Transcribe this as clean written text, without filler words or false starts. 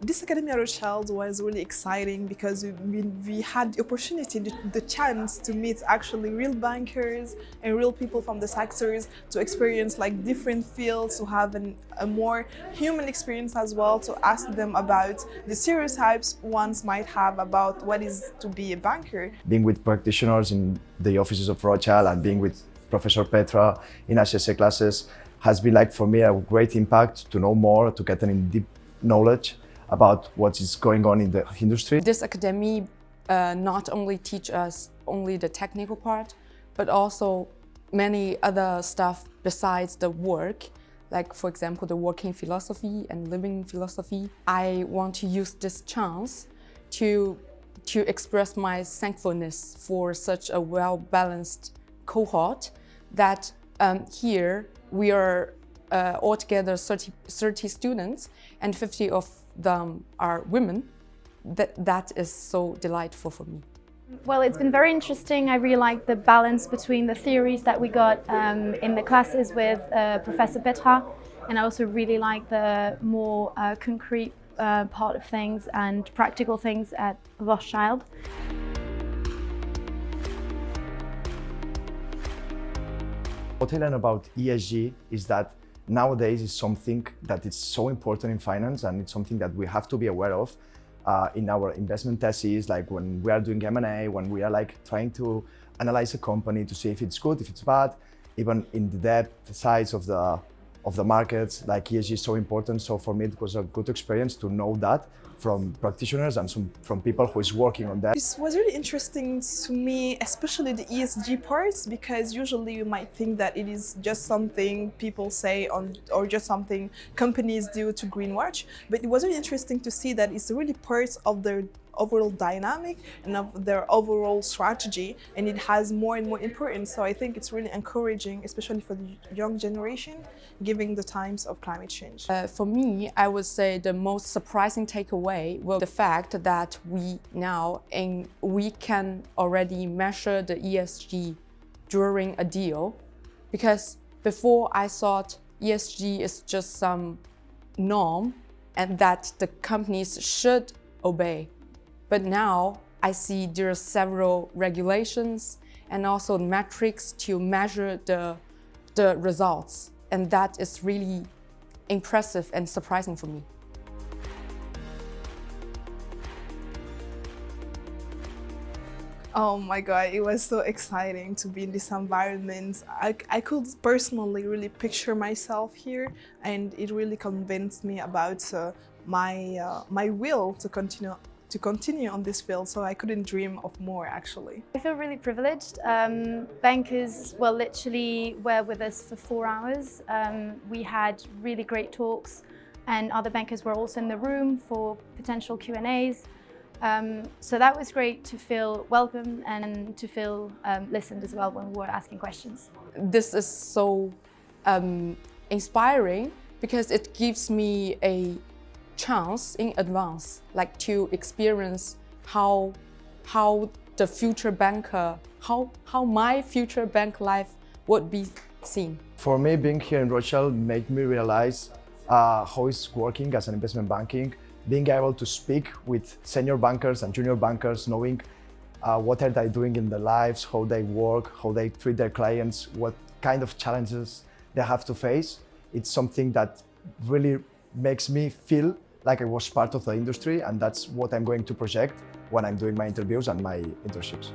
This Academy at Rothschild was really exciting because we had the opportunity, the chance to meet actually real bankers and real people from the sectors, to experience like different fields, to have a more human experience as well, to ask them about the stereotypes ones might have about what is to be a banker. Being with practitioners in the offices of Rothschild and being with Professor Petra in HEC classes has been like for me a great impact to know more, to get an in-deep knowledge about what is going on in the industry. This academy not only teach us only the technical part, but also many other stuff besides the work, like for example the working philosophy and living philosophy. I want to use this chance to express my thankfulness for such a well-balanced cohort that here we are altogether 30 students and 50 of them are women. That is so delightful for me. Well, it's been very interesting. I really like the balance between the theories that we got in the classes with Professor Petra, and I also really like the more concrete part of things and practical things at Rothschild. What I learned about ESG is that nowadays is something that is so important in finance, and it's something that we have to be aware of in our investment thesis, like when we are doing M&A, when we are like trying to analyze a company to see if it's good, if it's bad, even in the debt sides of the markets, like ESG is so important. So for me, it was a good experience to know that from practitioners and from people who is working on that. This was really interesting to me, especially the ESG parts, because usually you might think that it is just something people say or just something companies do to greenwash. But it was really interesting to see that it's really part of their overall dynamic and of their overall strategy, and it has more and more importance. So I think it's really encouraging, especially for the young generation, given the times of climate change. For me, I would say the most surprising takeaway was the fact that we can already measure the ESG during a deal, because before I thought ESG is just some norm and that the companies should obey. But now I see there are several regulations and also metrics to measure the results. And that is really impressive and surprising for me. Oh my God, it was so exciting to be in this environment. I could personally really picture myself here, and it really convinced me about my will to continue on this field, so I couldn't dream of more actually. I feel really privileged. Bankers, well, literally were with us for 4 hours. We had really great talks, and other bankers were also in the room for potential Q&As. So that was great to feel welcome and to feel listened as well when we were asking questions. This is so inspiring because it gives me a chance in advance, like to experience how the future banker, how my future bank life would be seen. For me, being here in Rothschild made me realize how it's working as an investment banking, being able to speak with senior bankers and junior bankers, knowing what are they doing in their lives, how they work, how they treat their clients, what kind of challenges they have to face. It's something that really makes me feel like I was part of the industry, and that's what I'm going to project when I'm doing my interviews and my internships.